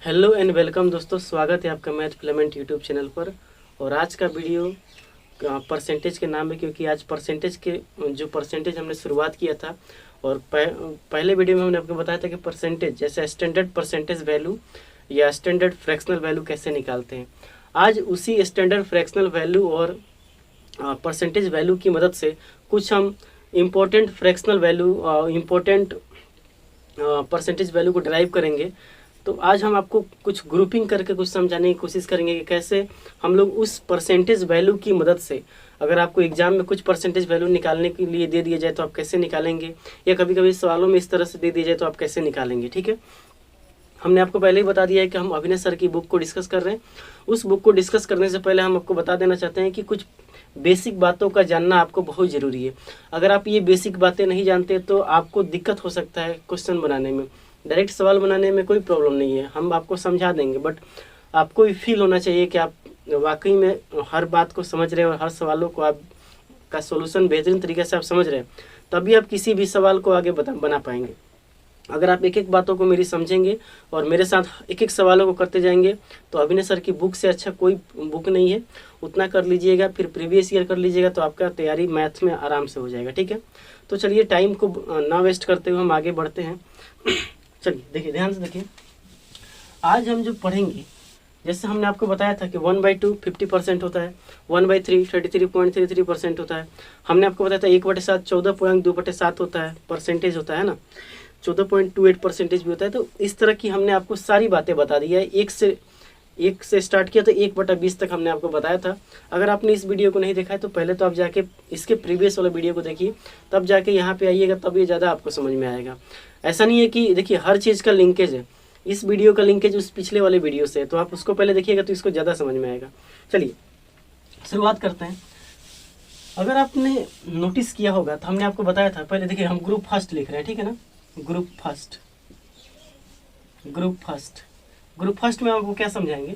Hello and welcome दोस्तों, स्वागत है आपका मैथ फिलामेंट यूट्यूब चैनल पर। और आज का वीडियो परसेंटेज के नाम है, क्योंकि आज परसेंटेज के जो परसेंटेज हमने शुरुआत किया था और पहले वीडियो में हमने आपको बताया था कि परसेंटेज जैसे स्टैंडर्ड परसेंटेज वैल्यू या स्टैंडर्ड फ्रैक्शनल वैल्यू कैसे निकालते हैं। आज उसी स्टैंडर्ड फ्रैक्शनल वैल्यू और परसेंटेज वैल्यू की मदद से कुछ हम important fractional value important percentage value को ड्राइव करेंगे। तो आज हम आपको कुछ ग्रुपिंग करके कुछ समझाने की कोशिश करेंगे कि कैसे हम लोग उस परसेंटेज वैल्यू की मदद से, अगर आपको एग्जाम में कुछ परसेंटेज वैल्यू निकालने के लिए दे दिया जाए तो आप कैसे निकालेंगे, या कभी कभी सवालों में इस तरह से दे दिया जाए तो आप कैसे निकालेंगे। ठीक है, हमने आपको पहले ही बता दिया है कि हम अभिनय सर की बुक को डिस्कस कर रहे हैं। उस बुक को डिस्कस करने से पहले हम आपको बता देना चाहते हैं कि कुछ बेसिक बातों का जानना आपको बहुत ज़रूरी है। अगर आप ये बेसिक बातें नहीं जानते तो आपको दिक्कत हो सकता है क्वेश्चन बनाने में, डायरेक्ट सवाल बनाने में कोई प्रॉब्लम नहीं है, हम आपको समझा देंगे, बट आपको भी फील होना चाहिए कि आप वाकई में हर बात को समझ रहे हैं और हर सवालों को आप का सोल्यूशन बेहतरीन तरीके से आप समझ रहे हैं, तभी आप किसी भी सवाल को आगे बना पाएंगे। अगर आप एक एक बातों को मेरी समझेंगे और मेरे साथ एक एक सवालों को करते जाएंगे तो अभिनय सर की बुक से अच्छा कोई बुक नहीं है। उतना कर लीजिएगा, फिर प्रीवियस ईयर कर लीजिएगा, तो आपका तैयारी मैथ में आराम से हो जाएगा। ठीक है, तो चलिए टाइम को ना वेस्ट करते हुए हम आगे बढ़ते हैं। चलिए देखिए, ध्यान से देखिए, आज हम जो पढ़ेंगे, जैसे हमने आपको बताया था कि 1/2 50% होता है, 1/3 33.33% होता है। हमने आपको बताया था 1/7 14.2/7 होता है, परसेंटेज होता है ना, 14.28% भी होता है। तो इस तरह की हमने आपको सारी बातें बता दी है। एक से स्टार्ट किया तो 1/20 तक हमने आपको बताया था। अगर आपने इस वीडियो को नहीं देखा है तो पहले तो आप जाके इसके प्रीवियस वाला वीडियो को देखिए, तब जाके यहाँ पे आइएगा, तब ये ज़्यादा आपको समझ में आएगा। ऐसा नहीं है कि देखिए हर चीज़ का लिंकेज है, इस वीडियो का लिंकेज उस पिछले वाले वीडियो से है, तो आप उसको पहले देखिएगा तो इसको ज़्यादा समझ में आएगा। चलिए शुरुआत करते हैं। अगर आपने नोटिस किया होगा तो हमने आपको बताया था, पहले देखिए हम ग्रुप फर्स्ट लिख रहे हैं, ठीक है ना, ग्रुप फर्स्ट में आपको क्या समझाएंगे।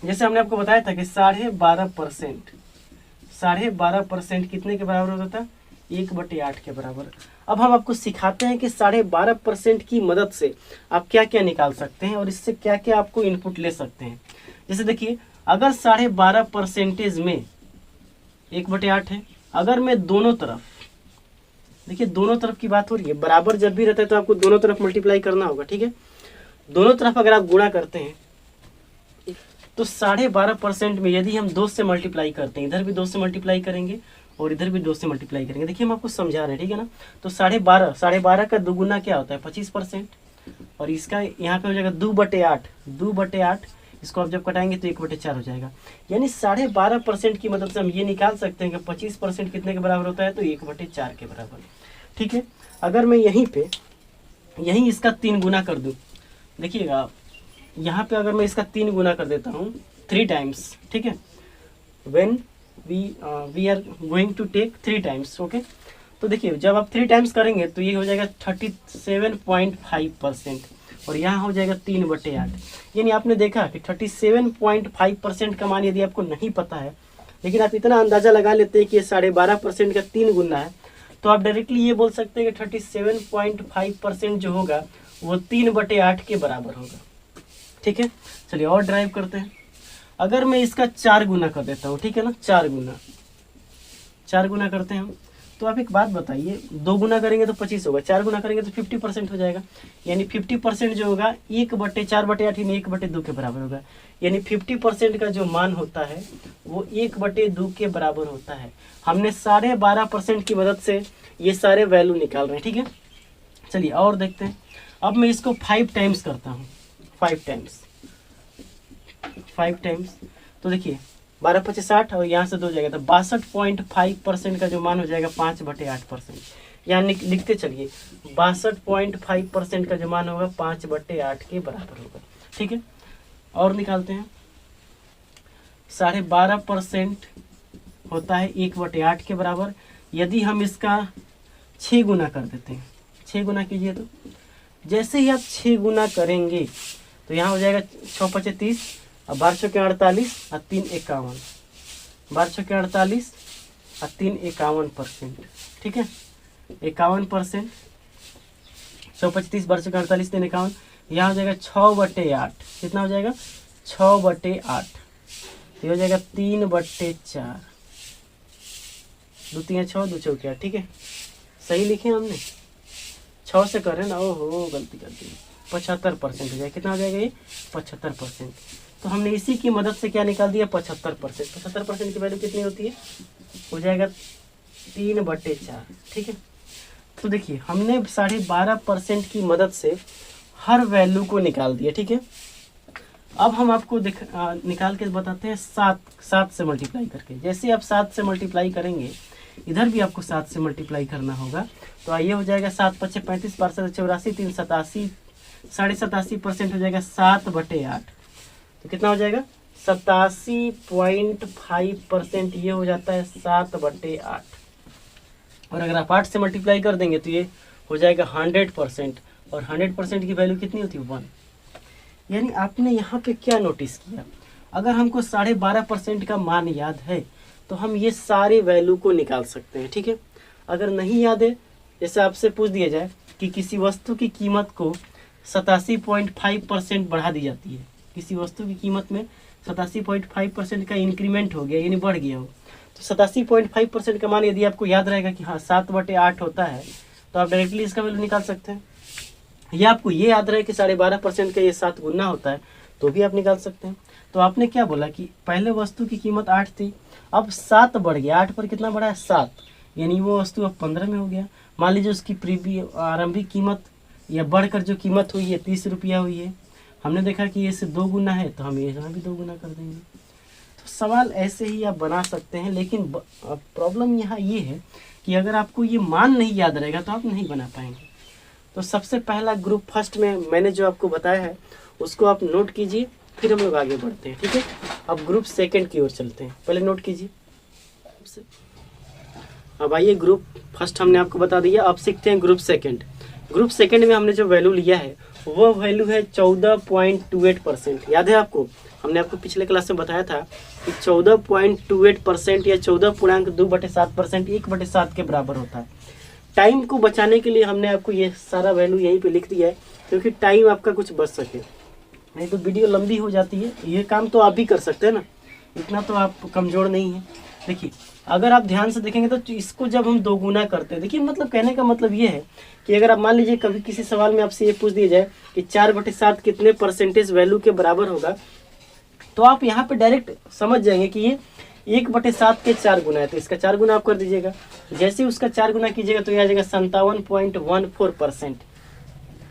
जैसे हमने आपको बताया था कि 12.5% कितने के बराबर होता था, 1/8 के बराबर। अब हम आपको सिखाते हैं कि 12.5% की मदद से आप क्या क्या निकाल सकते हैं और इससे क्या क्या आपको इनपुट ले सकते हैं। जैसे देखिए, अगर 12.5% में 1/8 है, अगर मैं दोनों तरफ, देखिए दोनों तरफ की बात हो रही है, बराबर जब भी रहता है तो आपको दोनों तरफ मल्टीप्लाई करना होगा। ठीक है, दोनों तरफ अगर आप गुणा करते हैं तो 12.5% में यदि हम 2 से मल्टीप्लाई करते हैं, इधर भी 2 से मल्टीप्लाई करेंगे और इधर भी 2 से मल्टीप्लाई करेंगे। देखिए हम आपको समझा रहे हैं, ठीक है ना। तो 12.5 का दुगुना क्या होता है, 25%, और इसका यहाँ पे हो जाएगा 2/8। इसको आप जब कटाएंगे तो 1/4 हो जाएगा। यानी 12.5% की मदद से हम ये निकाल सकते हैं कि 25% कितने के बराबर होता है, तो 1/4 के बराबर। ठीक है, अगर मैं यहीं इसका 3 गुना कर दूं, देखिएगा यहाँ पे अगर मैं इसका 3 गुना कर देता हूँ 3 टाइम्स, ठीक है, when we are going to take 3 times, okay. तो देखिए जब आप 3 टाइम्स करेंगे तो ये हो जाएगा 37.5%, और यहाँ हो जाएगा 3/8। यानी आपने देखा कि 37.5% का मान यदि आपको नहीं पता है, लेकिन आप इतना अंदाजा लगा लेते हैं कि ये 12.5% का 3 गुना है, तो आप डायरेक्टली ये बोल सकते हैं कि 37.5% जो होगा वो 3/8 के बराबर होगा। ठीक है, चलिए और ड्राइव करते हैं। अगर मैं इसका 4 गुना कर देता हूँ, ठीक है ना, 4 गुना करते हैं हम, तो आप एक बात बताइए, 2 गुना करेंगे तो 25 होगा, 4 गुना करेंगे तो 50% हो जाएगा। यानी 50% जो होगा 1/4/8 यानी 1/2 के बराबर होगा। यानी 50% का जो मान होता है वो 1/2 के बराबर होता है। हमने 12.5% की मदद से ये सारे वैल्यू निकाल रहे हैं। ठीक है, चलिए और देखते हैं। अब मैं इसको 5 टाइम्स करता हूँ, 5 टाइम्स, तो देखिए 12×5 = 60 और यहाँ से 2 जाएगा तो 62.5% का जो मान हो जाएगा 5/8%। यहाँ लिखते चलिए 62.5% का जो मान होगा 5/8 के बराबर होगा। ठीक है, और निकालते हैं। 12.5% होता है 1/8 के बराबर। यदि हम इसका 6 गुना कर देते हैं, 6 गुना कीजिए, तो जैसे ही आप 6 गुना करेंगे तो यहाँ हो जाएगा 6×5 = 30 और 12×4 = 48 और 3 = 51, 12×4 = 48 और 3 = 51%। ठीक है, 51%, 6×5 = 30, 12×4 = 48, 3 = 51, यहाँ हो जाएगा 6/8, कितना हो जाएगा 6/8, ये हो जाएगा 3/4, 2 3 6 2 4 ठीक है, सही लिखे हमने, 6 से कर रहे हैं ना, ओहो गलती कर दी, 75% हो जाएगा, कितना हो जाएगा ये 75%। तो हमने इसी की मदद से क्या निकाल दिया 75%, 75% की वैल्यू कितनी होती है, हो जाएगा 3/4 ठीक है। तो देखिए हमने 12.5% की मदद से हर वैल्यू को निकाल दिया ठीक है। अब हम आपको निकाल के बताते हैं 7 से मल्टीप्लाई करके। जैसे आप 7 से मल्टीप्लाई करेंगे, इधर भी आपको 7 से मल्टीप्लाई करना होगा। तो आइए हो जाएगा 7 × 5 = 35, 5 × 7 = 84, 3 × 7 = 80, 87% हो जाएगा 7/8। तो कितना हो जाएगा 87.5%, ये हो जाता है 7/8। और अगर आप 8 से मल्टीप्लाई कर देंगे तो ये हो जाएगा 100%, और 100% की वैल्यू कितनी होती है 1। यानी आपने यहाँ पे क्या नोटिस किया, अगर हमको 12.5% का मान याद है तो हम ये सारे वैल्यू को निकाल सकते हैं ठीक है। अगर नहीं याद है, जैसे आपसे पूछ दिया जाए कि किसी वस्तु की कीमत को 87.5% बढ़ा दी जाती है, किसी वस्तु की कीमत में 87.5% का इंक्रीमेंट हो गया यानी बढ़ गया हो, तो 87.5% का मान यदि आपको याद रहेगा कि हाँ 7/8 होता है, तो आप डायरेक्टली इसका वैल्यू निकाल सकते हैं। या आपको ये याद रहे कि 12.5% का ये 7 गुना होता है, तो भी आप निकाल सकते हैं। तो आपने क्या बोला कि पहले वस्तु की कीमत 8 थी, अब 7 बढ़ गया, 8 पर कितना बढ़ा है 7, यानी वो वस्तु अब 15 में हो गया। मान लीजिए उसकी आरंभिक कीमत या बढ़कर जो कीमत हुई है 30 रुपया हुई है, हमने देखा कि ये से 2 गुना है, तो हम ये यहाँ भी 2 गुना कर देंगे। तो सवाल ऐसे ही आप बना सकते हैं, लेकिन प्रॉब्लम यहाँ ये है कि अगर आपको ये मान नहीं याद रहेगा तो आप नहीं बना पाएंगे। तो सबसे पहला ग्रुप फर्स्ट में मैंने जो आपको बताया है उसको आप नोट कीजिए, फिर हम लोग आगे बढ़ते हैं ठीक है। अब ग्रुप सेकंड की ओर चलते हैं, पहले नोट कीजिए। अब आइए ग्रुप फर्स्ट हमने आपको बता दिया, अब सीखते हैं ग्रुप सेकंड। ग्रुप सेकंड में हमने जो वैल्यू लिया है वो वैल्यू है 14.28%। याद है आपको, हमने आपको पिछले क्लास में बताया था कि 14.28% या 14.2/7% 1/7 के बराबर होता है। टाइम को बचाने के लिए हमने आपको ये सारा वैल्यू यहीं पे लिख दिया है, क्योंकि टाइम आपका कुछ बच सके, नहीं तो वीडियो लंबी हो जाती है। ये काम तो आप भी कर सकते हैं ना, इतना तो आप कमज़ोर नहीं है। देखिए अगर आप ध्यान से देखेंगे तो इसको जब हम 2 गुना करते हैं, देखिए मतलब कहने का मतलब ये है कि अगर आप मान लीजिए कभी किसी सवाल में आपसे ये पूछ दिया जाए कि 4/7 कितने परसेंटेज वैल्यू के बराबर होगा, तो आप यहाँ पे डायरेक्ट समझ जाएंगे कि ये 1/7 के 4 गुना है, तो इसका 4 गुना आप कर दीजिएगा। जैसे ही उसका 4 गुना कीजिएगा तो ये आ जाएगा 57.14%,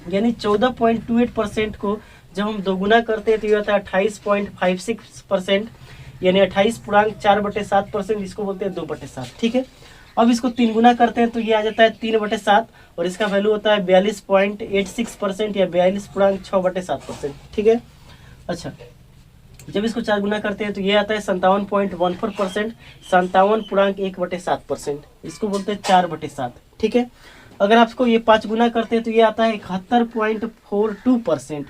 यानी 14.28% को जब हम 2 गुना करते हैं तो ये होता है 28.56%, यानी 28.4/7%, इसको बोलते हैं 2/7 ठीक है। अब इसको 3 गुना करते हैं तो ये आ जाता है 3/7, और इसका वैल्यू होता है 42.86% या 42.6/7% ठीक है। अच्छा, जब इसको 4 गुना करते हैं तो ये आता है 57.14%, 57.1/7%, इसको बोलते हैं 4/7 ठीक है। अगर आपको ये 5 गुना करते हैं तो ये आता है 71.42%,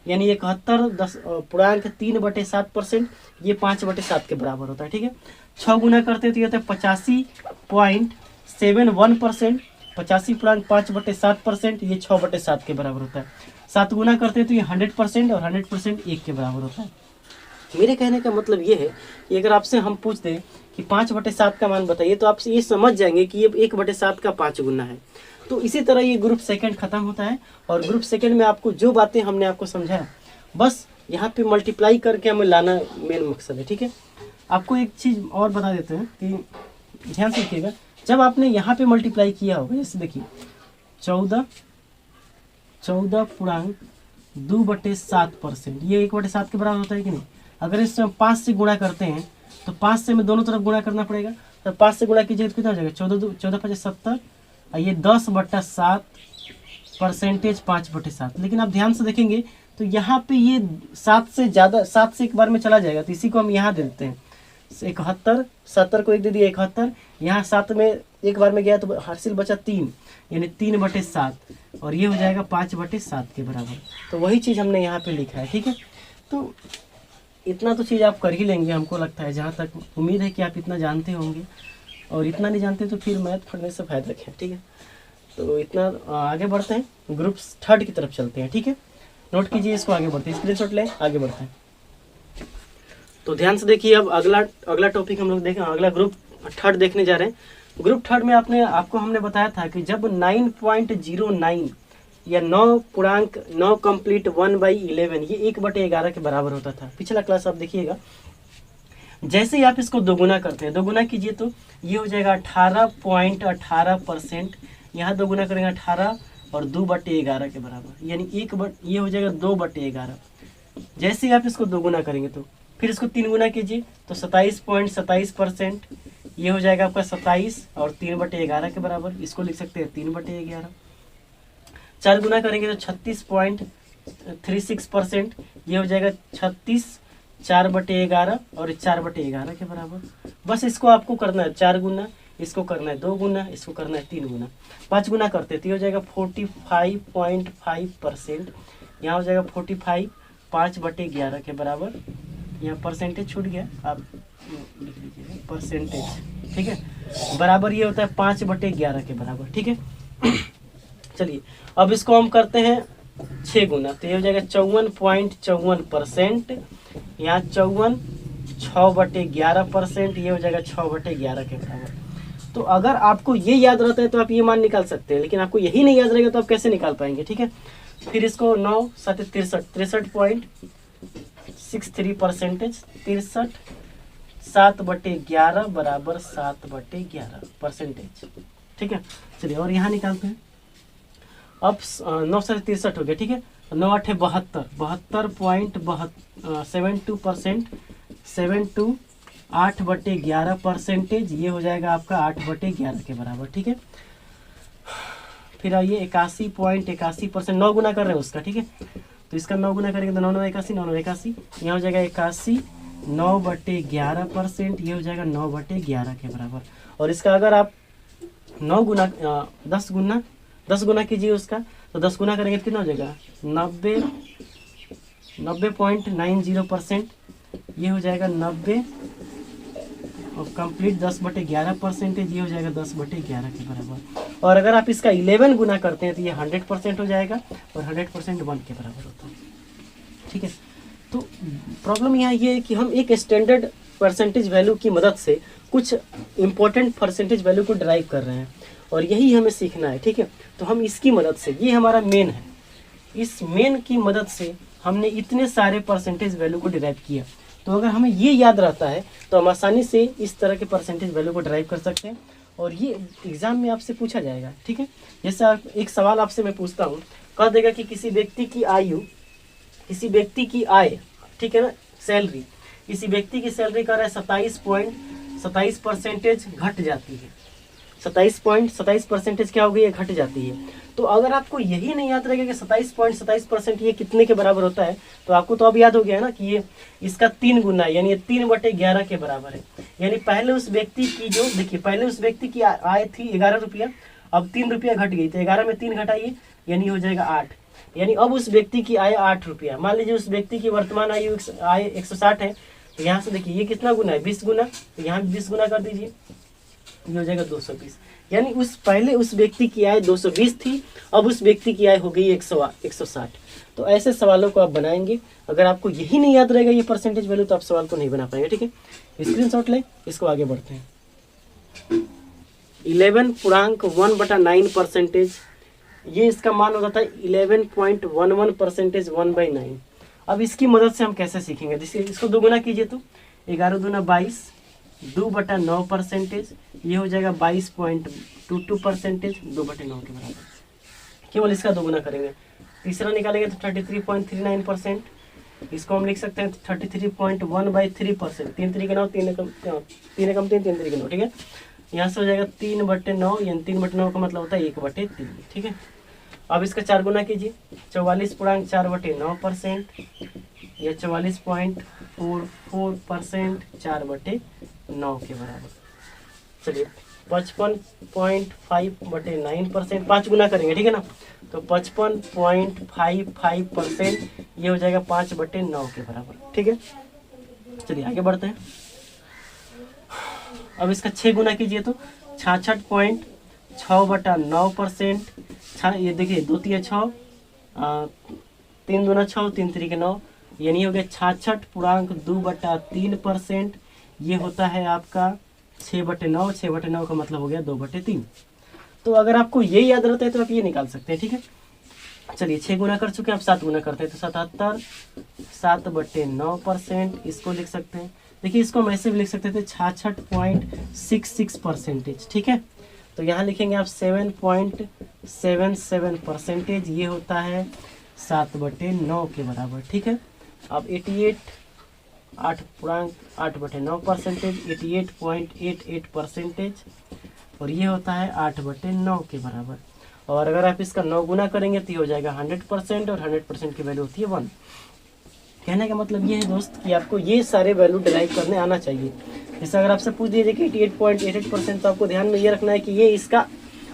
यानी 71.3/7%, ये 5/7 के बराबर होता है ठीक है। 6 गुना करते हैं तो ये होता है 85.71%, 85.5/7%, ये 6/7 के बराबर होता है। 7 गुना करते हैं तो ये 100% और 100% 1 के बराबर होता है। मेरे कहने का मतलब ये है कि अगर आपसे हम पूछ दें कि 5/7 का मान बताइए, तो आपसे ये समझ जाएंगे कि ये 1/7 का 5 गुना है। तो इसी तरह ये ग्रुप सेकंड खत्म होता है, और ग्रुप सेकंड में आपको जो बातें हमने आपको समझाया, बस यहाँ पे मल्टीप्लाई करके हमें लाना मेन मकसद है ठीक है। आपको एक चीज़ और बता देते हैं कि ध्यान से देखिएगा, जब आपने यहाँ पे मल्टीप्लाई किया होगा, जैसे देखिए 14.2/7%, ये 1/7 के बराबर होता है कि नहीं। अगर इससे हम 5 से गुणा करते हैं तो 5 से हमें दोनों तरफ गुणा करना पड़ेगा, तो 5 से गुणा कीजिए तो कितना हो जाएगा 14×5 = 70, ये 10/7% 5/7। लेकिन आप ध्यान से देखेंगे तो यहाँ पे ये 7 से ज़्यादा, 7 से एक बार में चला जाएगा, तो इसी को हम यहाँ दे देते हैं 71, 70 को 1 दे दिया 71, यहाँ 7 में एक बार में गया तो हासिल बचा 3, यानी 3/7, और ये हो जाएगा 5/7 के बराबर। तो वही चीज़ हमने यहाँ पे लिखा है ठीक है। तो इतना तो चीज़ आप कर ही लेंगे, हमको लगता है, जहाँ तक उम्मीद है कि आप इतना जानते होंगे, और इतना नहीं जानते तो फिर मैथ पढ़ने से फायदा क्या है ठीक है। तो इतना आगे बढ़ते हैं, ग्रुप थर्ड की तरफ चलते हैं ठीक है। नोट कीजिए, इसको आगे बढ़ते हैं, स्क्रीनशॉट लें, आगे बढ़ते हैं। तो ध्यान से देखिए, अब अगला टॉपिक हम लोग देखें, अगला ग्रुप थर्ड देखने जा रहे हैं। ग्रुप थर्ड में आपको हमने बताया था कि जब 9.09 या 9 कंप्लीट 1/11 ये 1/11 के बराबर होता था। पिछला क्लास आप देखिएगा, जैसे ही आप इसको दोगुना करते हैं, दोगुना कीजिए तो ये हो जाएगा 18.18%। यहाँ दोगुना करेंगे 18 और 2/11 के बराबर, यानी ये हो जाएगा 2/11। जैसे ही आप इसको दोगुना करेंगे तो फिर इसको 3 गुना कीजिए तो 27.27%। ये हो जाएगा आपका 27 और 3/11 के बराबर, इसको लिख सकते हैं 3/11। 4 गुना करेंगे तो 36.36%। ये हो जाएगा 36 4/11 और 4/11 के बराबर। बस इसको आपको करना है 4 गुना, इसको करना है 2 गुना, इसको करना है 3 गुना। 5 गुना करते तो ये हो जाएगा 45.5%। यहाँ हो जाएगा 45 5/11 के बराबर। यहाँ परसेंटेज छूट गया, आप लिख लीजिए परसेंटेज, ठीक है। बराबर ये होता है 5/11 के बराबर, ठीक है। चलिए अब इसको हम करते हैं 6 गुना, तो ये हो जाएगा 54.54%। यहाँ 54 6/11%, ये हो जाएगा 6/11 के बराबर। तो अगर आपको ये याद रहता है तो आप ये मान निकाल सकते हैं, लेकिन आपको यही नहीं याद रहेगा तो आप कैसे निकाल पाएंगे, ठीक है। फिर इसको 9 7 63.63%, 63 7/11 बराबर 7/11%, ठीक है। चलिए और यहाँ निकालते हैं। अब 9 7 63 हो गया, ठीक है। 9 8 72, 72.72%, 72 8/11%, ये हो जाएगा आपका 8/11 के बराबर, ठीक है। फिर आइए 81.81%, 9 गुना कर रहे हैं उसका, ठीक है। तो इसका 9 गुना करेंगे तो 9 9 81, 9 9 81, यहाँ हो जाएगा 81 9/11%, ये हो जाएगा 9/11 के बराबर। और इसका अगर आप 9 गुना 10 गुना कीजिए उसका, तो 10 गुना करेंगे तो कितना हो जाएगा 90.90%, ये हो जाएगा 90 और कंप्लीट 10/11%, ये हो जाएगा 10/11 के बराबर। और अगर आप इसका 11 गुना करते हैं तो ये 100% हो जाएगा और 100% 1 के बराबर होता है, ठीक है। तो प्रॉब्लम यहाँ ये है कि हम एक स्टैंडर्ड परसेंटेज वैल्यू की मदद से कुछ इंपॉर्टेंट परसेंटेज वैल्यू को ड्राइव कर रहे हैं और यही हमें सीखना है, ठीक है। तो हम इसकी मदद से, ये हमारा मेन है, इस मेन की मदद से हमने इतने सारे परसेंटेज वैल्यू को डिराइव किया। तो अगर हमें ये याद रहता है तो हम आसानी से इस तरह के परसेंटेज वैल्यू को ड्राइव कर सकते हैं और ये एग्जाम में आपसे पूछा जाएगा, ठीक है। जैसे एक सवाल आपसे मैं पूछता हूँ, कह देगा कि किसी व्यक्ति की आय, ठीक है ना, सैलरी, किसी व्यक्ति की सैलरी कर रहा है 27.27% घट जाती है, 27.27% क्या हो गई है, घट जाती है। तो अगर आपको यही नहीं याद रहेगा कि 27.27% ये कितने के बराबर होता है, तो आपको तो अब याद हो गया है ना कि ये इसका 3 गुना है, यानी ये 3/11 के बराबर है। यानी पहले उस व्यक्ति की जो, देखिए पहले उस व्यक्ति की आय थी 11 रुपया, अब 3 रुपया घट गई, तो 11 में 3 घटाइए यानी हो जाएगा 8, यानी अब उस व्यक्ति की आय 8 रुपया। मान लीजिए उस व्यक्ति की वर्तमान आय 160 है, तो यहाँ से देखिए ये कितना गुना है, 20 गुना, तो यहाँ 20 गुना कर दीजिए, ये हो जाएगा 220। यानी पहले उस व्यक्ति की आय 220 थी, अब उस व्यक्ति की आय हो गई 160। तो ऐसे सवालों को आप बनाएंगे। अगर आपको यही नहीं याद रहेगा ये परसेंटेज वैल्यू, तो आप सवाल को नहीं बना पाएंगे, ठीक है। स्क्रीनशॉट लें, इसको आगे बढ़ते हैं। 11.1/9%, ये इसका मान होता था 11.11%, 1/9। अब इसकी मदद से हम कैसे सीखेंगे, जैसे इसको 2 गुना कीजिए तो 11 दूना 22, 2/9%, ये हो जाएगा 22.22%, 2/9 के बराबर। केवल इसका 2 गुना करेंगे, तीसरा निकालेंगे तो 33.39%, इसको हम लिख सकते हैं 33.1/3%, 3 3 के 9, 3 एकम 3, 3 3 के 9, ठीक है। यहाँ से हो जाएगा 3/9, यानी 3/9 का मतलब होता है 1/3, ठीक है। अब इसका 4 गुना कीजिए, 44.4/9%, या 44.44%, 4/9 के बराबर। चलिए 55.5/9%, 5 गुना करेंगे, ठीक है ना, तो 55.55%, ये हो जाएगा 5/9 के बराबर, ठीक है। चलिए आगे बढ़ते हैं। अब इसका 6 गुना कीजिए तो 66.6/9%, ये देखिए 2 3 6, 3 दूना 6, 3 3 9, यानी हो गया 66.2/3%। ये होता है आपका 6/9। 6/9 का मतलब हो गया 2/3। तो अगर आपको ये याद रहता है तो आप ये निकाल सकते हैं, ठीक है। चलिए 6 गुना कर चुके हैं, अब 7 गुना करते हैं तो 77 7/9%, इसको लिख सकते हैं। देखिए इसको हम ऐसे भी लिख सकते थे 66.66%, ठीक है। तो यहाँ लिखेंगे आप 7.77%, ये होता है 7/9 के बराबर, ठीक है। अब 8.9%, 88.88%, और ये होता है 8/9 के बराबर। और अगर आप इसका 9 गुना करेंगे तो ये हो जाएगा 100%, और 100% की वैल्यू होती है 1। कहने का मतलब ये है दोस्त कि आपको ये सारे वैल्यू डिराइव करने आना चाहिए। जैसे अगर आपसे पूछ दिया जाए कि 88.88%, तो आपको ध्यान में ये रखना है कि ये इसका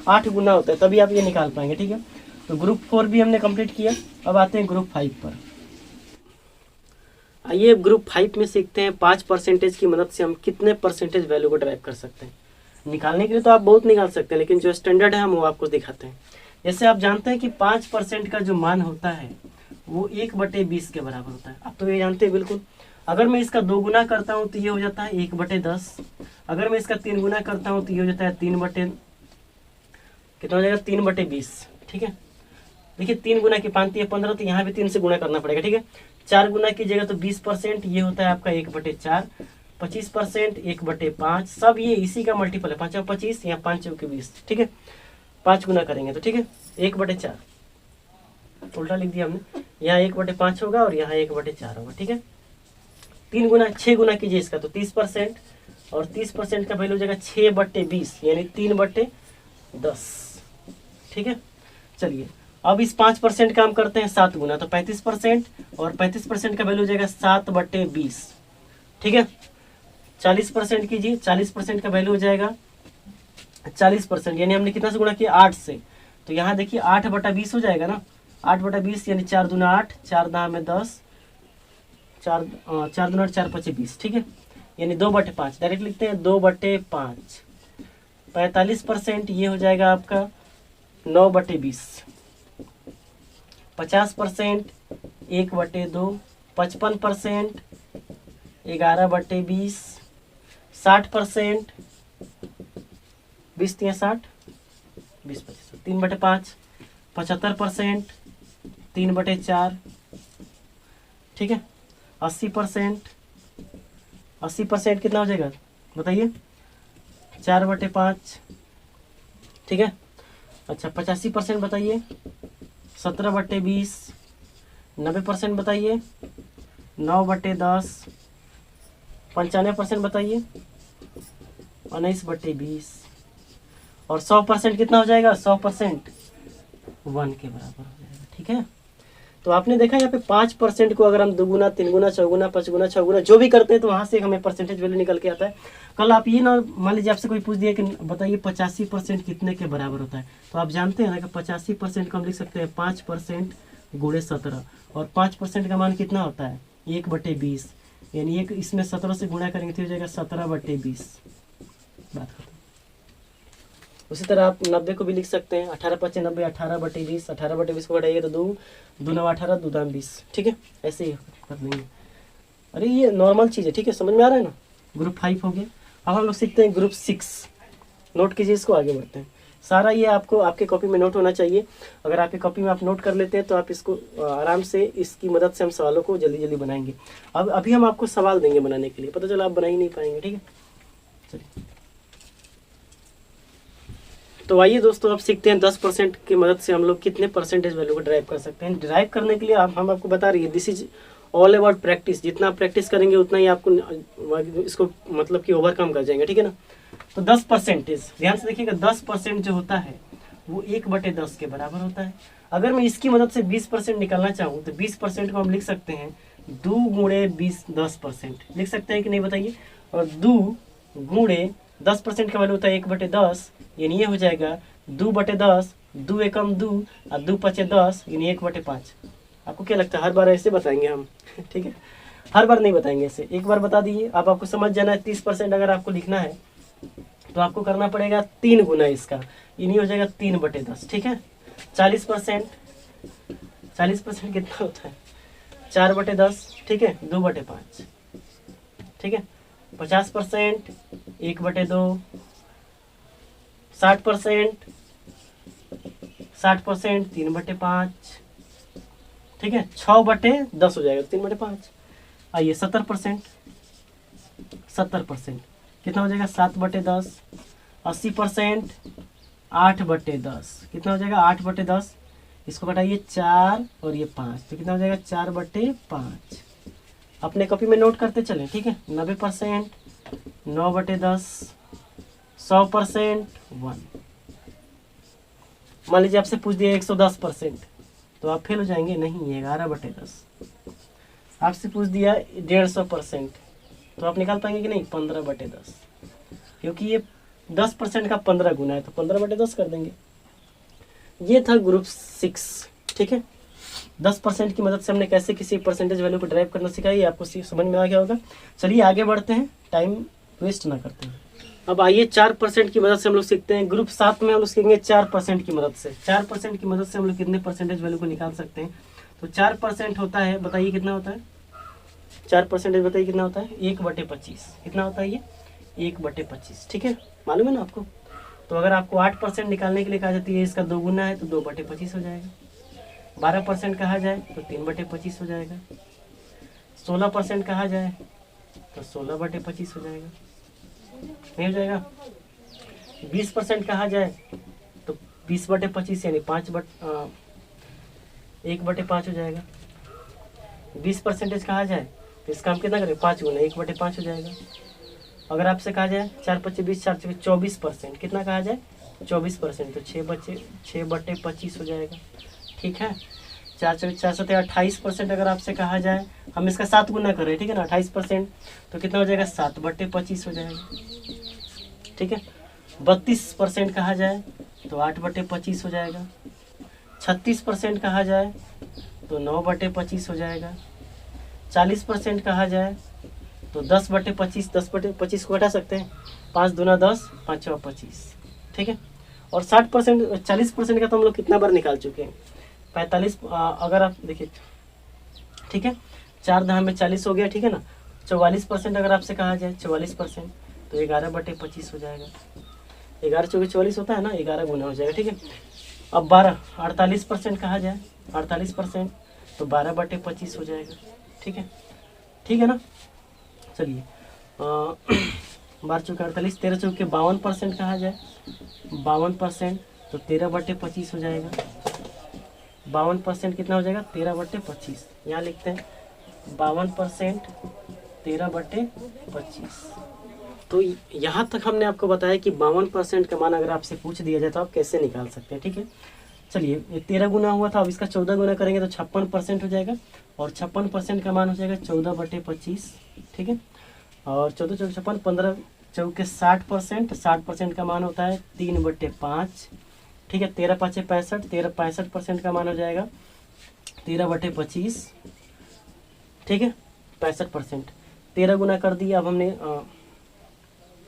8 गुना होता है, तभी आप ये निकाल पाएंगे, ठीक है। तो ग्रुप 4 भी हमने कंप्लीट किया। अब आते हैं ग्रुप 5 पर। आइए ग्रुप 5 में सीखते हैं 5% की मदद से हम कितने परसेंटेज वैल्यू को ड्राइव कर सकते हैं। निकालने के लिए तो आप बहुत निकाल सकते हैं, लेकिन जो स्टैंडर्ड है हम वो आपको दिखाते हैं। जैसे आप जानते हैं कि 5% का जो मान होता है वो 1/20 के बराबर होता है। आप तो ये जानते हैं बिल्कुल। अगर मैं इसका 2 गुना करता हूँ तो ये हो जाता है 1/10। अगर मैं इसका 3 गुना करता हूँ तो ये हो जाता है कितना हो जाएगा 3/20, ठीक है। देखिए 3 गुना की 5 है 15, तो यहाँ भी 3 से गुना करना पड़ेगा, ठीक है। 4 गुना कीजिएगा तो 20%, ये होता है आपका 1/4। 25% 1/5, सब ये इसी का मल्टीपल है। 5 और 25, यहाँ 5 चौके 20, ठीक है। 5 गुना करेंगे तो ठीक है 1/4, उल्टा लिख दिया हमने। यहाँ 1/5 होगा और यहाँ 1/4 होगा, ठीक है। 3 गुना 6 गुना कीजिए इसका तो 30%, और 30% का वैल्यू हो जाएगा 6/20, यानी 3/10, ठीक है। चलिए अब इस 5% का हम करते हैं 7 गुना, तो 35%, और 35% का वैल्यू हो जाएगा 7/20, ठीक है। 40% कीजिए, 40% का वैल्यू हो जाएगा 40%, यानी हमने कितना से गुणा किया 8 से, तो यहाँ देखिए 8/20 हो जाएगा ना। 8/20 यानी 4 दूना 8, 4 दाम में 10, 4 दूना 4 5 20, ठीक है। यानी 2/5 डायरेक्ट लिखते हैं 2/5। 45% ये हो जाएगा आपका 9/20। 50% 1/2। 55% 11/20। 60% 20 3 60, 20 25 3/5। 75% 3/4, ठीक है। 80% कितना हो जाएगा बताइए 4/5, ठीक है। अच्छा 85% बताइए 17/20। 90% बताइए 9/10। 95% बताइए 19/20। और 100% कितना हो जाएगा 100% 1 के बराबर हो जाएगा, ठीक है। तो आपने देखा यहाँ पे 5% को अगर हम 2 गुना 3 गुना 4 गुना 5 गुना 6 गुना जो भी करते हैं तो वहाँ से हमें परसेंटेज वैल्यू निकल के आता है। कल आप ये ना मान लीजिए आपसे कोई पूछ दिया कि बताइए 85% कितने के बराबर होता है, तो आप जानते हैं ना कि 85% को हम लिख सकते हैं 5% गुणे 17, और 5% का मान कितना होता है 1/20, यानी एक इसमें 17 से गुणा करेंगे तो हो जाएगा 17/20। बात खत्म। उसी तरह आप 90 को भी लिख सकते हैं 18 5 90, 18/20। 18/20 को घटाइए तो 2 2 18, 2 दाम 20, ठीक है। ऐसे ही कर लेंगे। अरे ये नॉर्मल चीज़ है, ठीक है, समझ में आ रहा है ना। ग्रुप 5 हो गया। अब हम लोग सीखते हैं ग्रुप 6। नोट कीजिए इसको, आगे बढ़ते हैं। सारा ये आपको आपके कॉपी में नोट होना चाहिए। अगर आपकी कॉपी में आप नोट कर लेते हैं तो आप इसको आराम से इसकी मदद से हम सवालों को जल्दी जल्दी बनाएंगे। अब अभी हम आपको सवाल देंगे बनाने के लिए, पता चला आप बना ही नहीं पाएंगे, ठीक है। चलिए तो आइए दोस्तों अब सीखते हैं 10% की मदद से हम लोग कितने परसेंटेज वैल्यू को ड्राइव कर सकते हैं। ड्राइव करने के लिए हम आपको बता रही है this is all about practice. जितना आप प्रैक्टिस करेंगे उतना ही आपको इसको मतलब कि ओवरकम कर जाएंगे, ठीक है ना। तो 10%, ध्यान से देखिएगा 10% जो होता है वो 1/10 के बराबर होता है। अगर मैं इसकी मदद से 20% निकालना चाहूँ तो 20% को हम लिख सकते हैं 2 गुणे 20 10%, लिख सकते हैं कि नहीं बताइए। और 2 गुणे 10% का वैल्यू होता है 1/10, यानी ये हो जाएगा 2/10। 2 एकम 2 और 2 5 10, यानी 1/5। आपको क्या लगता है हर बार ऐसे बताएंगे हम ठीक है, हर बार नहीं बताएंगे ऐसे, एक बार बता दीजिए। अब आपको समझ जाना है 30% अगर आपको लिखना है तो आपको करना पड़ेगा 3 गुना इसका, यानी हो जाएगा 3/10, ठीक है। 40% 40% कितना होता है? 4/10, ठीक है, 2/5, ठीक है। 50% 1/2, 60% 3/5, ठीक है। 6/10 हो जाएगा, 3/5। आइए 70%, 70% कितना हो जाएगा? 7/10। 80% 8/10, कितना हो जाएगा? 8/10। इसको घटाइए 4 और ये 5, तो कितना हो जाएगा? 4/5। अपने कॉपी में नोट करते चलें, ठीक है। 90% 9/10, 100% 1। मान लीजिए आपसे पूछ दिया 110%, तो आप फेल हो जाएंगे? नहीं, 11/10। आपसे पूछ दिया 150%, तो आप निकाल पाएंगे कि नहीं? 15/10, क्योंकि ये 10% का 15 गुना है, तो 15/10 कर देंगे। ये था ग्रुप 6, ठीक है। 10% की मदद से हमने कैसे किसी परसेंटेज वैल्यू को ड्राइव करना सिखाया, ये आपको समझ में आ गया होगा। चलिए आगे बढ़ते हैं, टाइम वेस्ट ना करते हैं। अब आइए 4% की मदद से हम लोग सीखते हैं। ग्रुप 7 में हम लोग सीखेंगे 4% की मदद से। 4% की मदद से हम लोग कितने परसेंटेज वैल्यू को निकाल सकते हैं? तो 4% होता है, बताइए कितना होता है? 4% बताइए कितना होता है? 1/25। कितना होता है ये? 1/25, ठीक है, मालूम है ना आपको। तो अगर आपको 8% निकालने के लिए कहा जाती है, इसका 2 गुना है, तो 2/25 हो जाएगा। 12% कहा जाए तो 3/25 हो जाएगा। 16% कहा जाए तो 16/25 हो जाएगा, नहीं हो जाएगा? 20% कहा जाए तो 20/25 यानी 1/5 हो जाएगा। 20% कहा जाए तो इसका हम कितना करें? 5 गुना 1/5 हो जाएगा। अगर आपसे कहा जाए 4×5 = 20, 4×4 = 24%, कितना कहा जाए? 24%, तो 6/25 हो जाएगा, ठीक है। 4×4 = 28%। अगर आपसे कहा जाए, हम इसका 7 गुना कर रहे हैं, ठीक है ना, 28%, तो कितना हो जाएगा? 7/25 हो जाएगा, ठीक है। 32% कहा जाए तो 8/25 हो जाएगा। 36% कहा जाए तो 9/25 हो जाएगा। 40% कहा जाए तो 10/25, 10/25 को हटा सकते हैं, 5 दूना 10, 5 6 25, ठीक है। और 60%, 40% का तो हम लोग कितना बार निकाल चुके हैं? 45। अगर आप देखिए, ठीक है, 4 दहा में 40 हो गया, ठीक है ना। 44% अगर आपसे कहा जाए, 44%, तो 11/25 हो जाएगा। 11 × 4 = 44 होता है ना, 11 गुना हो जाएगा, ठीक है। अब 48% कहा जाए, 48%, तो 12/25 हो जाएगा, ठीक है, ठीक है ना। चलिए 12 × 4 = 48, 13 × 4 = 52% कहा जाए, 52%, तो 13/25 हो जाएगा। 52% कितना हो जाएगा? 13/25। यहाँ लिखते हैं 52% 13/25। तो यहाँ तक हमने आपको बताया कि 52% का मान अगर आपसे पूछ दिया जाए तो आप कैसे निकाल सकते हैं, ठीक है। चलिए, ये 13 गुना हुआ था, अब इसका 14 गुना करेंगे तो 56% हो जाएगा, और 56% का मान हो जाएगा 14/25, ठीक है। और 14 × 4 = 56, 15 × 4 = 60%, 60% का मान होता है 3/5, ठीक है। 13 × 5 = 65, 65% का मान हो जाएगा 13/25, ठीक है, 65%। 13 गुना कर दिया। अब हमने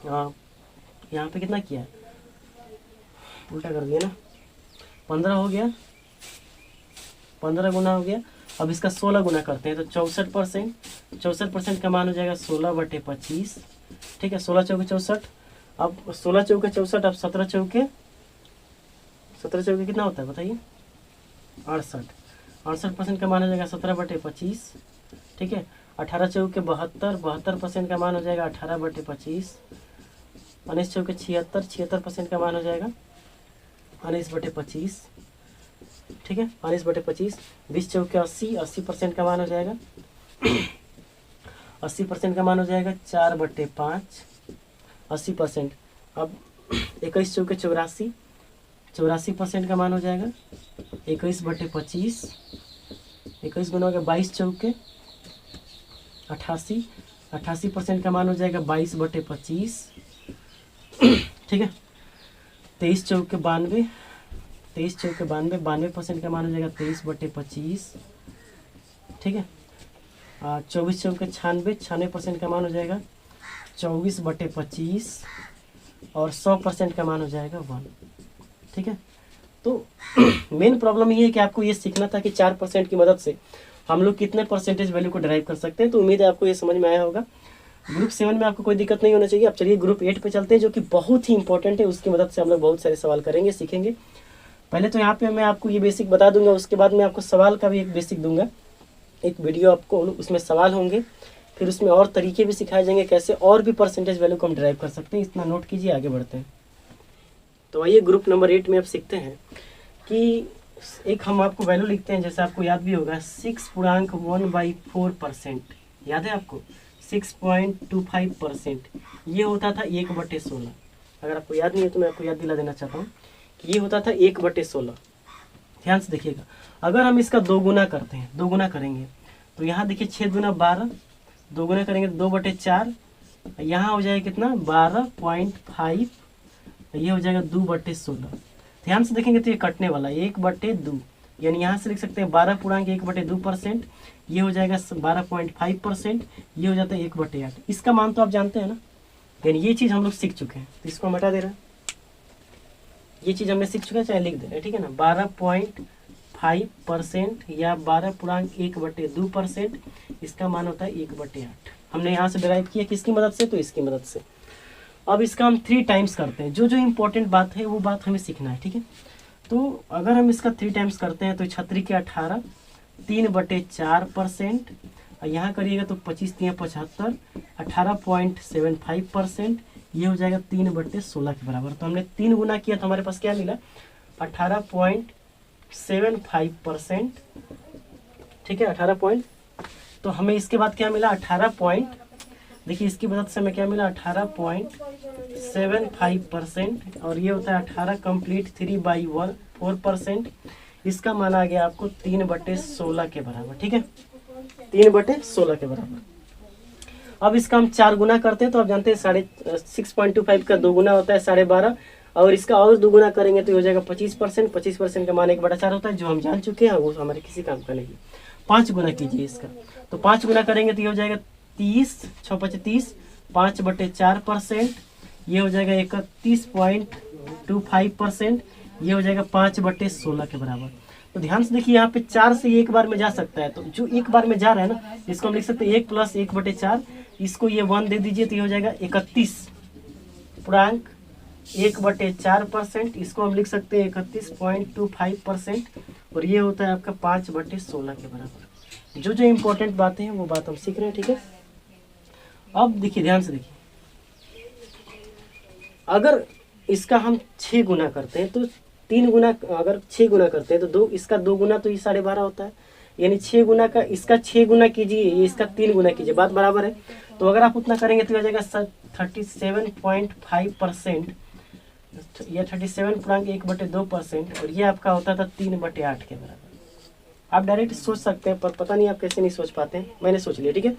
यहाँ पे कितना किया? उल्टा कर दिया ना, 15 हो गया, 15 गुना हो गया। अब इसका 16 गुना करते हैं तो 64%, 64% का मान हो जाएगा 16/25, ठीक है। 16 × 4 = 64, अब 16 × 4 = 64, अब 17 × 4 कितना होता है बताइए? 68, 68% का मान हो जाएगा 17/25, ठीक है। 18 × 4 = 72, 72% का मान हो जाएगा 18/25। 19 × 4 = 76, 76% का मान हो जाएगा 19/25, ठीक है, 19/25। 20 × 4 = 80, 80% का मान हो जाएगा 80% का मान हो जाएगा 4/5, 80%। अब 21 × 4 = 84, 84% का मान हो जाएगा 21/25, 21 गुना हो गया 22 × 4 = 88, 88% का मान हो जाएगा 22/25, ठीक है। 23 × 4 = 92, 23 × 4 = 92, 92% का मान हो जाएगा 23/25, ठीक है। 24 × 4 = 96, 96% का मान हो जाएगा 24/25, और 100% का मान हो जाएगा 1, ठीक है। तो मेन प्रॉब्लम ये है कि आपको ये सीखना था कि 4% की मदद से हम लोग कितने परसेंटेज वैल्यू को ड्राइव कर सकते हैं। तो उम्मीद है आपको ये समझ में आया होगा। ग्रुप 7 में आपको कोई दिक्कत नहीं होना चाहिए। अब चलिए ग्रुप 8 पे चलते हैं, जो कि बहुत ही इंपॉर्टेंट है। उसकी मदद से हम लोग बहुत सारे सवाल करेंगे, सीखेंगे। पहले तो यहाँ पे मैं आपको ये बेसिक बता दूंगा, उसके बाद मैं आपको सवाल का भी एक बेसिक दूंगा, एक वीडियो आपको, उसमें सवाल होंगे, फिर उसमें और तरीके भी सिखाए जाएंगे कैसे और भी परसेंटेज वैल्यू को हम ड्राइव कर सकते हैं। इतना नोट कीजिए, आगे बढ़ते हैं। तो आइए ग्रुप नंबर 8 में अब सीखते हैं कि एक हम आपको वैल्यू लिखते हैं, जैसे आपको याद भी होगा 6.1/4%, याद है आपको 6.25%, ये होता था 1/16। अगर आपको याद नहीं है तो मैं आपको याद दिला देना चाहता हूँ कि ये होता था 1/16। ध्यान से देखिएगा, अगर हम इसका 2 गुना करते हैं, 2 गुना करेंगे तो यहाँ देखिए 6 दूना 12, 2 गुना करेंगे तो 2/4, यहाँ हो जाएगा कितना 12.5, ये हो जाएगा 2/16। ध्यान से देखेंगे तो ये कटने वाला 1/2, यानी यहाँ से लिख सकते हैं 12.1/2%, ये हो जाएगा 12.5%, ये हो जाता है 1/8। इसका मान तो आप जानते हैं ना, यानी ये चीज़ हम लोग सीख चुके हैं, तो इसको हम हटा दे रहे हैं। ये चीज़ हमने सीख चुके हैं, चाहे लिख दे रहे हैं, ठीक है ना। 12.5% या 12.1/2%, इसका मान होता है 1/8। हमने यहाँ से डिराइव किया किसकी मदद से, तो इसकी मदद से। अब इसका हम 3 टाइम्स करते हैं, जो जो इम्पोर्टेंट बात है वो बात हमें सीखना है, ठीक है। तो अगर हम इसका 3 टाइम्स करते हैं तो 36 के 18, 3/4%, और यहाँ करिएगा तो 25 3 75, 18.75%, ये हो जाएगा 3/16 के बराबर। तो हमने 3 गुना किया तो हमारे पास क्या मिला 18.75%, ठीक है 18 तो हमें इसके बाद क्या मिला 18 देखिए इसकी मदद से हमें क्या मिला 18.75%, और ये होता है 18 कंप्लीट 3/4%। इसका मान आ गया आपको 3/16 के बराबर, ठीक है 3/16 के बराबर। अब इसका हम 4 गुना करते हैं तो आप जानते हैं 6.25 का 2 गुना होता है 12.5, और इसका और 2 गुना करेंगे तो हो जाएगा 25%। 25% का मान 1/4 होता है, जो हम जान चुके हैं, वो हमारे किसी काम का नहीं। 5 गुना कीजिए इसका, तो 5 गुना करेंगे तो ये हो जाएगा 30 6 35, 5/4%, ये हो जाएगा 31.25%, ये हो जाएगा 5/16 के बराबर। तो ध्यान से देखिए यहाँ पे 4 से एक बार में जा सकता है, तो जो एक बार में जा रहा है ना, इसको हम लिख सकते हैं 1 + 1/4, इसको ये 1 दे दीजिए तो ये हो जाएगा 31.1/4%, इसको हम लिख सकते हैं 31.25%, और ये होता है आपका 5/16 के बराबर। जो जो इम्पोर्टेंट बातें हैं वो बात हम सीख रहे हैं, ठीक है। अब देखिए ध्यान से देखिए, अगर इसका हम 6 गुना करते हैं तो 3 गुना, अगर 6 गुना करते हैं तो इसका 2 गुना तो ये 12.5 होता है, यानी 6 गुना का इसका 6 गुना कीजिए, ये इसका 3 गुना कीजिए, बात बराबर है। तो अगर आप उतना करेंगे तो हो जाएगा 37.5% या 37.1/2%, और ये आपका होता था 3/8 के बराबर। आप डायरेक्ट सोच सकते हैं, पर पता नहीं आप कैसे नहीं सोच पाते हैं, मैंने सोच लिया, ठीक है।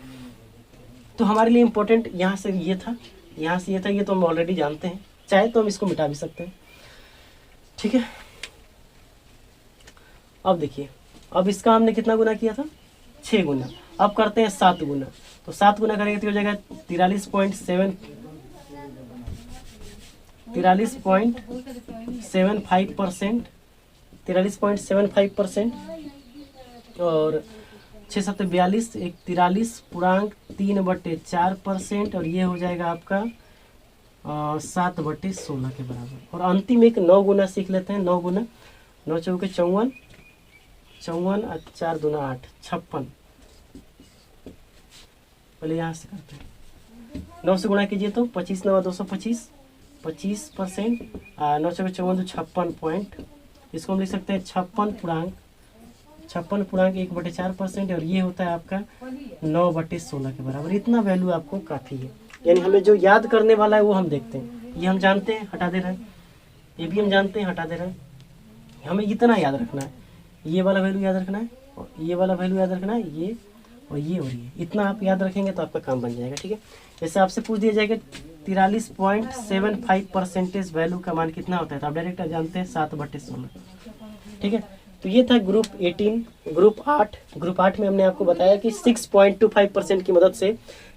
तो हमारे लिए इम्पोर्टेंट यहाँ से ये था, यहाँ से ये था, ये तो हम ऑलरेडी जानते हैं, चाहे तो हम इसको मिटा भी सकते हैं, ठीक है। अब देखिए, अब इसका हमने कितना गुना किया था 6 गुना, अब करते हैं 7 गुना, तो 7 गुना करेंगे तो हो जाएगा 43.75%, 43.75%, और 6 7 42, 43.3/4%, और ये हो जाएगा आपका 7/16 के बराबर। और अंतिम एक 9 गुना सीख लेते हैं। 9 गुना, 9 चौके 54, 54 और 4 दूना 8, 56। पहले यहाँ से करते हैं, 9 से गुणा कीजिए तो 25 9 225, 25%, 9 चौके 54 तो 56 इसको हम लिख सकते हैं 56.1/4%, और ये होता है आपका 9/16 के बराबर। इतना वैल्यू आपको काफ़ी है, यानी हमें जो याद करने वाला है वो हम देखते हैं। ये हम जानते हैं, हटा दे रहे हैं, ये भी हम जानते हैं, हटा दे रहे हैं। हमें इतना याद रखना है, ये वाला वैल्यू याद रखना है, और ये वाला वैल्यू याद रखना है, ये और ये और ये, इतना आप याद रखेंगे तो आपका काम बन जाएगा, ठीक है। जैसे आपसे पूछ दिया जाएगा 43.75% वैल्यू का मान कितना होता है, तो आप डायरेक्ट जानते हैं 7/16, ठीक है। तो ये था ग्रुप 18। ग्रुप 8 में हमने आपको बताया कि 6.25% की मदद से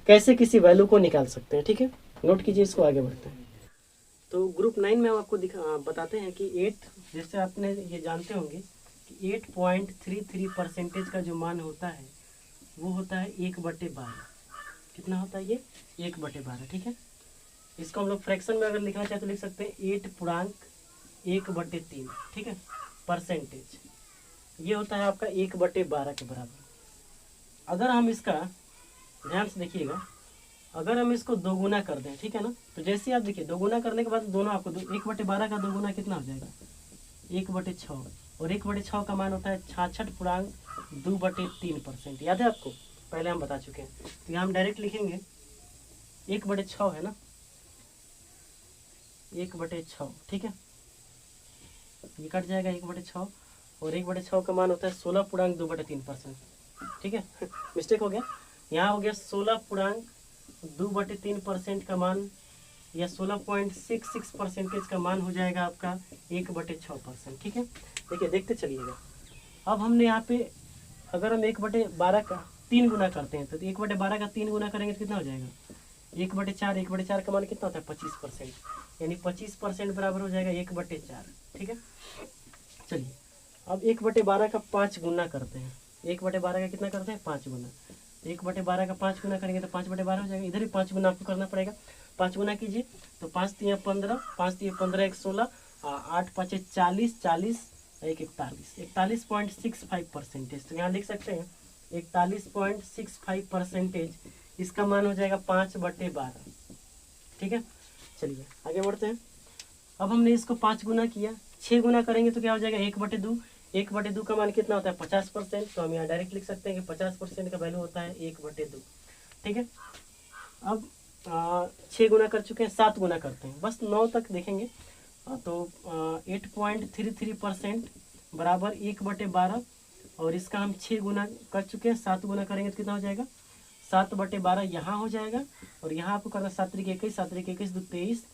कैसे किसी वैल्यू को निकाल सकते हैं, ठीक है। नोट कीजिए इसको, आगे बढ़ते हैं। तो ग्रुप 9 में हम आपको बताते हैं कि 8, जैसे आपने ये जानते होंगे कि 8.33% का जो मान होता है वो होता है 1/12। कितना होता है ये? 1/12। ठीक है, इसको हम लोग फ्रैक्शन में अगर लिखना चाहे तो लिख सकते हैं 8.1/3। ठीक है, परसेंटेज ये होता है आपका 1/12 के बराबर। अगर हम इसका ध्यान से देखिएगा, अगर हम इसको दोगुना कर दें, ठीक है ना, तो जैसे आप देखिए दोगुना करने के बाद दोनों आपको 1/12 का दोगुना कितना हो जाएगा? 1/6। और 1/6 का मान होता है 66.2/3%। याद है आपको? पहले हम बता चुके हैं। तो यहाँ हम डायरेक्ट लिखेंगे 1/6 है ना, 1/6। ठीक है, ये कट जाएगा 1/6, और 1/6 का मान होता है 16.2/3%। ठीक है मिस्टेक हो गया, यहाँ हो गया 16.2/3% का मान, या 16.66% का मान हो जाएगा आपका 1/6%। ठीक है, देखिए देखते चलिएगा। अब हमने यहाँ पे अगर हम 1/12 का 3 गुना करते हैं तो 1/12 का 3 गुना करेंगे तो कितना हो जाएगा? 1/4। 1/4 का मान कितना होता है? 25%, यानी 25% बराबर हो जाएगा 1/4। ठीक है, चलिए अब 1/12 का 5 गुना करते हैं। 1/12 का कितना करते हैं? 5 गुना। 1/12 का 5 गुना करेंगे तो 5/12 हो जाएगा। इधर भी 5 गुना आपको करना पड़ेगा। 5 गुना कीजिए तो 5 × 15, 5 × 15 1 16, 8 × 5 = 40, 40 1 41, 41.65%। तो यहाँ लिख सकते हैं 41.65%। इसका मान हो जाएगा 5/12। ठीक है, चलिए आगे बढ़ते हैं। अब हमने इसको 5 गुना किया, 6 गुना करेंगे तो क्या हो जाएगा? 1/2। 1/2 का मान कितना होता है? 50%। तो हम यहाँ डायरेक्ट लिख सकते हैं कि 50% का वैल्यू होता है 1/2। ठीक है, अब 6 गुना कर चुके हैं, 7 गुना करते हैं, बस 9 तक देखेंगे। तो 8.33% बराबर 1/12, और इसका हम 6 गुना कर चुके हैं, 7 गुना करेंगे तो कितना हो जाएगा? 7/12 यहाँ हो जाएगा, और यहाँ आपको करना 7 × 21, 7 × 21 = 23,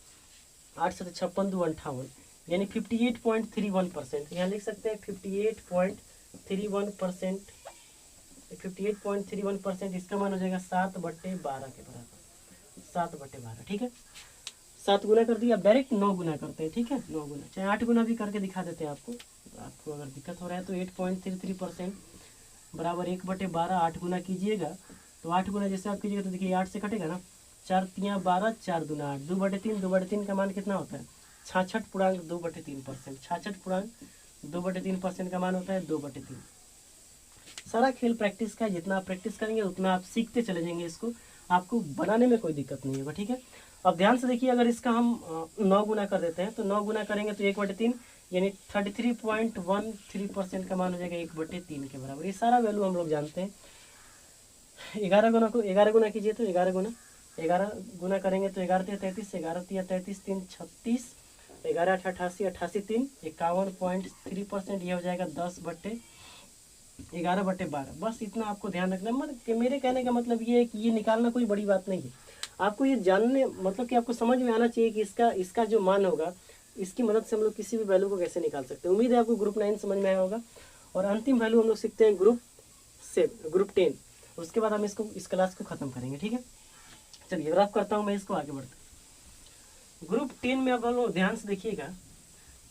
8 × 7 = 56, 2 × 58, यानी 58.31%। यहाँ लिख सकते हैं 58.31%। 58.31% इसका मान हो जाएगा 7/12 के बराबर, 7/12। ठीक है, 7 गुना कर दिया। अब डायरेक्ट 9 गुना करते हैं। ठीक है, 9 गुना, चाहे 8 गुना भी करके दिखा देते हैं आपको अगर दिक्कत हो रहा है तो। 8.33% बराबर 1/12। 8 गुना कीजिएगा तो 8 गुना जैसे आप कीजिएगा तो देखिए 8 से कटेगा ना, 4 × 3 = 12, 4 × 2 = 8, 2/3। 2/3 का मान कितना होता है? 66.2/3%। 66.2/3% का मान होता है 2/3। सारा खेल प्रैक्टिस का है, जितना आप प्रैक्टिस करेंगे उतना आप सीखते चले जाएंगे। इसको आपको बनाने में कोई दिक्कत नहीं होगा। ठीक है, अब ध्यान से देखिए, अगर इसका हम 9 गुना कर देते हैं तो 9 गुना करेंगे तो 1/3, यानी 33.13% का मान हो जाएगा 1/3 के बराबर। ये सारा वैल्यू हम लोग जानते हैं। 11 गुना को 11 गुना कीजिए तो 11 गुना करेंगे तो 11 × 3 = 33, 11 × 3 = 33, 3 × 36, 11 × 8 = 88, 88 × 3 = 51.3%। ये हो जाएगा 10/11/12। बस इतना आपको ध्यान रखना। मतलब कि मेरे कहने का मतलब ये है कि ये निकालना कोई बड़ी बात नहीं है। आपको ये जानने मतलब कि आपको समझ में आना चाहिए कि इसका जो मान होगा, इसकी मदद से हम लोग किसी भी वैल्यू को कैसे निकाल सकते हैं। उम्मीद है आपको ग्रुप 9 समझ में आया होगा। और अंतिम वैल्यू हम लोग सीखते हैं ग्रुप 10। उसके बाद हम इस क्लास को ख़त्म करेंगे। ठीक है, चलिए रफ करता हूँ मैं इसको, आगे बढ़ते हैं। ग्रुप 10 में अब हम लोग ध्यान से देखिएगा,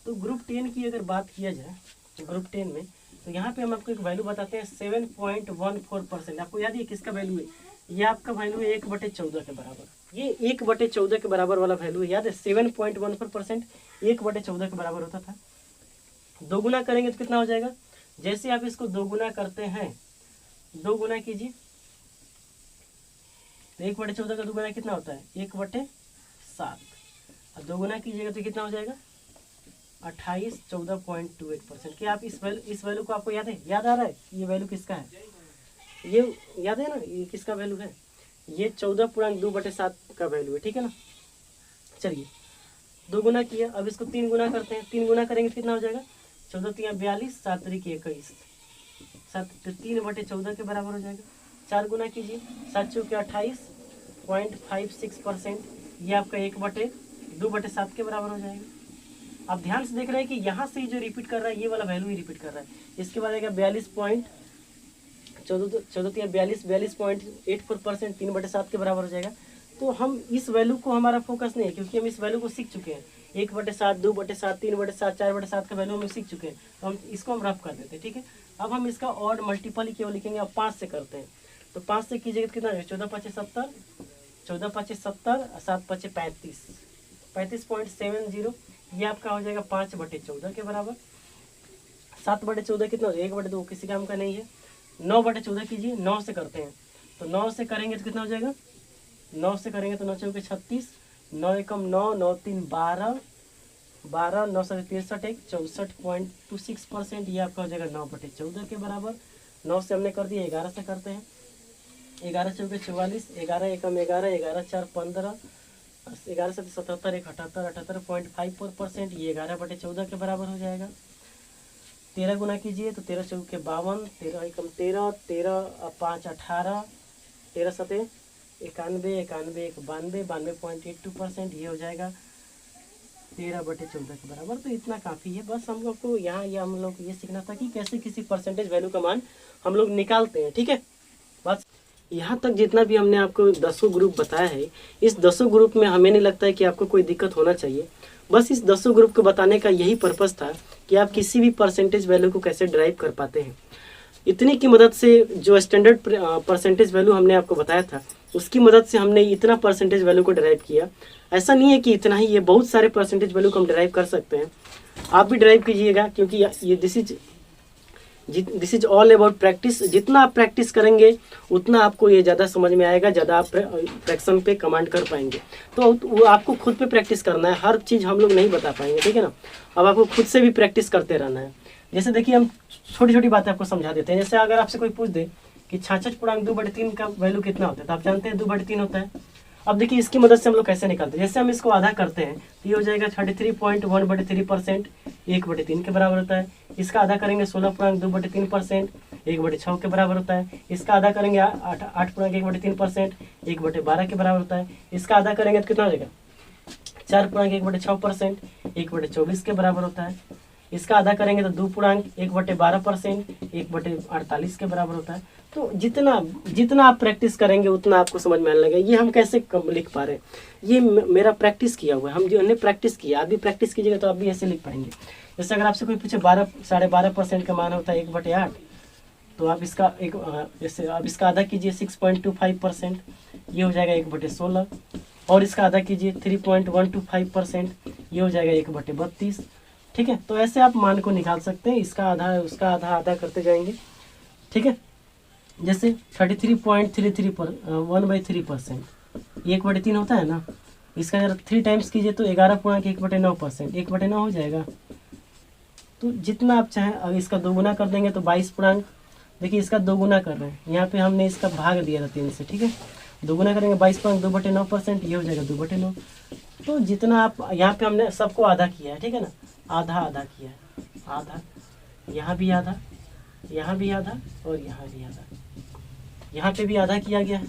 तो ग्रुप 10 की अगर बात किया जाए तो ग्रुप 10 में तो यहाँ पे हम आपको एक वैल्यू बताते हैं 7.14%। आपको याद है किसका वैल्यू है? ये आपका वैल्यू है 1/14 के बराबर। ये 1/14 के बराबर वाला वैल्यू है, याद है? 7.14% 1/14 के बराबर होता था। 2 गुना करेंगे तो कितना हो जाएगा? जैसे आप इसको 2 गुना करते हैं, 2 गुना कीजिए तो 1/14 का 2 गुना कितना होता है? 1/7। और 2 गुना कीजिएगा तो कितना हो जाएगा? 28, 14.28%। क्या आप इस वैल्यू को आपको याद है? याद आ रहा है ये वैल्यू किसका है? ये याद है ना, ये किसका वैल्यू है? ये 14.2/7 का वैल्यू है। ठीक है ना, चलिए 2 गुना किया, अब इसको 3 गुना करते हैं। 3 गुना करेंगे तो कितना हो जाएगा? 14 × 3 = 42, 7 × 3 = 21, 3/14 के बराबर हो जाएगा। 4 गुना कीजिए, 7 × 4 = 28.56%। ये आपका 1/2/7 के बराबर हो जाएगा। अब ध्यान से देख रहे हैं कि यहाँ से जो रिपीट कर रहा है ये वाला वैल्यू ही रिपीट कर रहा है। इसके बाद आएगा 42.84%, 3/7 के बराबर हो जाएगा। तो हम इस वैल्यू को, हमारा फोकस नहीं है क्योंकि हम इस वैल्यू को सीख चुके हैं। 1/7, 2/7, 3/7, 4/7 का वैल्यू हम सीख चुके हैं, तो हम इसको हम रफ कर देते हैं। ठीक है, अब हम इसका ऑड मल्टीपल केवल लिखेंगे। अब 5 से करते हैं, तो 5 से कीजिएगा तो कितना है, 14×5 = 70, 14×5 = 70, 7×5 = 35, 35.70। ये आपका हो जाएगा 5/14 के बराबर। 7/14 कितना हो जाएगा, 1/2, किसी काम का नहीं है। 9/14 कीजिए, 9 से करते हैं, तो 9 से करेंगे तो कितना हो जाएगा, 9 से करेंगे तो 9 × 36, 9 एकम 9, 9 3 12, 12 9 7 63, 64.26%। ये आपका हो जाएगा 9/14 के बराबर। 9 से हमने कर दिया, 11 से करते हैं, 11 × 4 = 44, 11 एकम 11, 11 4 15, 11 7 77, 1 78, 78.54%। ये 11/14 के बराबर हो जाएगा। 13 गुना कीजिए तो 13 × 4 = 52, 13 एकम 13, 13 5 18, 13 7 91, 91 1 92, 92.82%। ये हो जाएगा 13/14 के बराबर। तो इतना काफ़ी है, बस हम लोग को यहाँ ये हम लोग ये सीखना था कि कैसे किसी परसेंटेज वैल्यू का मान हम लोग निकालते हैं। ठीक है, बस यहाँ तक जितना भी हमने आपको 10 ग्रुप बताया है, इस 10 ग्रुप में हमें नहीं लगता है कि आपको कोई दिक्कत होना चाहिए। बस इस 10 ग्रुप को बताने का यही पर्पज़ था कि आप किसी भी परसेंटेज वैल्यू को कैसे ड्राइव कर पाते हैं। इतनी की मदद से जो स्टैंडर्ड परसेंटेज वैल्यू हमने आपको बताया था, उसकी मदद से हमने इतना परसेंटेज वैल्यू को ड्राइव किया। ऐसा नहीं है कि इतना ही, ये बहुत सारे परसेंटेज वैल्यू को हम ड्राइव कर सकते हैं। आप भी ड्राइव कीजिएगा, क्योंकि ये this is all about practice. जितना आप प्रैक्टिस करेंगे उतना आपको ये ज़्यादा समझ में आएगा, ज़्यादा आप फ्रैक्शन पे कमांड कर पाएंगे। तो वो आपको खुद पे प्रैक्टिस करना है, हर चीज़ हम लोग नहीं बता पाएंगे। ठीक है ना, अब आपको खुद से भी प्रैक्टिस करते रहना है। जैसे देखिए, हम छोटी छोटी बातें आपको समझा देते हैं। जैसे अगर आपसे कोई पूछ दे कि 66.2/3 का वैल्यू कितना होता है, तो आप जानते हैं 2/3 होता है। अब देखिए, इसकी मदद से हम लोग कैसे निकालते हैं। जैसे हम इसको आधा करते हैं तो ये हो जाएगा 33.1/3%, 1/3 के बराबर होता है। इसका आधा करेंगे 16.2/3%, 1/6 के बराबर होता है। इसका आधा करेंगे 8.1/3%, 1/12 के बराबर होता है। इसका आधा करेंगे तो कितना हो जाएगा, 4.1/6%, 1/24 के बराबर होता है। इसका आधा करेंगे तो 2.1/12%, 1/48 के बराबर होता है। तो जितना आप प्रैक्टिस करेंगे उतना आपको समझ में आने लगेगा। ये हम कैसे लिख पा रहे हैं, ये मेरा प्रैक्टिस किया हुआ है। हम जो हमने प्रैक्टिस किया, आप भी प्रैक्टिस कीजिएगा तो आप भी ऐसे लिख पाएंगे। जैसे अगर आपसे कोई पूछे 12.5% का मान होता है 1/8, तो आप इसका जैसे आप इसका आधा कीजिए 6.25%, ये हो जाएगा 1/16। और इसका आधा कीजिए 3.125%, ये हो जाएगा 1/32। ठीक है, तो ऐसे आप मान को निकाल सकते हैं। इसका आधा उसका आधा आधा करते जाएंगे। ठीक है, जैसे 33.33 पर 1/3%, 1/3 होता है ना। इसका अगर 3 टाइम्स कीजिए तो 11.1/9%, 1/9 हो जाएगा। तो जितना आप चाहें, अगर इसका 2 गुना कर देंगे तो 22 पूर्णांक, देखिए इसका 2 गुना कर रहे हैं, यहाँ पे हमने इसका भाग दिया था 3 से। ठीक है, 2 गुना करेंगे 22.2/9%, ये हो जाएगा 2/9। तो जितना आप यहाँ पे हमने सबको आधा किया है। ठीक है ना, आधा आधा किया है, आधा यहाँ भी आधा, यहाँ भी आधा और यहाँ भी आधा, यहाँ पे भी आधा किया गया है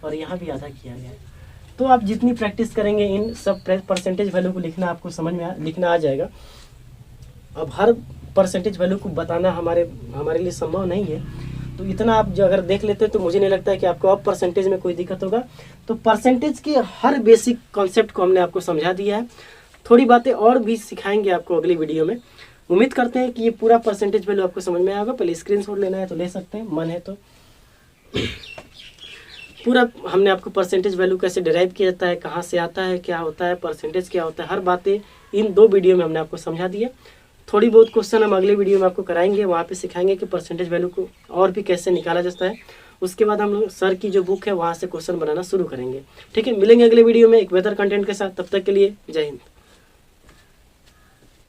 और यहाँ भी आधा किया गया है। तो आप जितनी प्रैक्टिस करेंगे इन सब परसेंटेज वैल्यू को लिखना आपको समझ में लिखना आ जाएगा। अब हर परसेंटेज वैल्यू को बताना हमारे लिए संभव नहीं है, तो इतना आप जो अगर देख लेते हैं तो मुझे नहीं लगता है कि आपको अब परसेंटेज में कोई दिक्कत होगा। तो परसेंटेज के हर बेसिक कॉन्सेप्ट को हमने आपको समझा दिया है। थोड़ी बातें और भी सिखाएंगे आपको अगली वीडियो में। उम्मीद करते हैं कि ये पूरा परसेंटेज वैल्यू आपको समझ में आएगा। पहले स्क्रीनशॉट लेना है तो ले सकते हैं, मन है तो। पूरा हमने आपको परसेंटेज वैल्यू कैसे डिराइव किया जाता है, कहाँ से आता है, क्या होता है, परसेंटेज क्या होता है, हर बातें इन 2 वीडियो में हमने आपको समझा दिया। थोड़ी बहुत क्वेश्चन हम अगले वीडियो में आपको कराएंगे, वहाँ पे सिखाएंगे कि परसेंटेज वैल्यू को और भी कैसे निकाला जाता है। उसके बाद हम लोग सर की जो बुक है वहाँ से क्वेश्चन बनाना शुरू करेंगे। ठीक है, मिलेंगे अगले वीडियो में एक बेहतर कंटेंट के साथ। तब तक के लिए जय हिंद।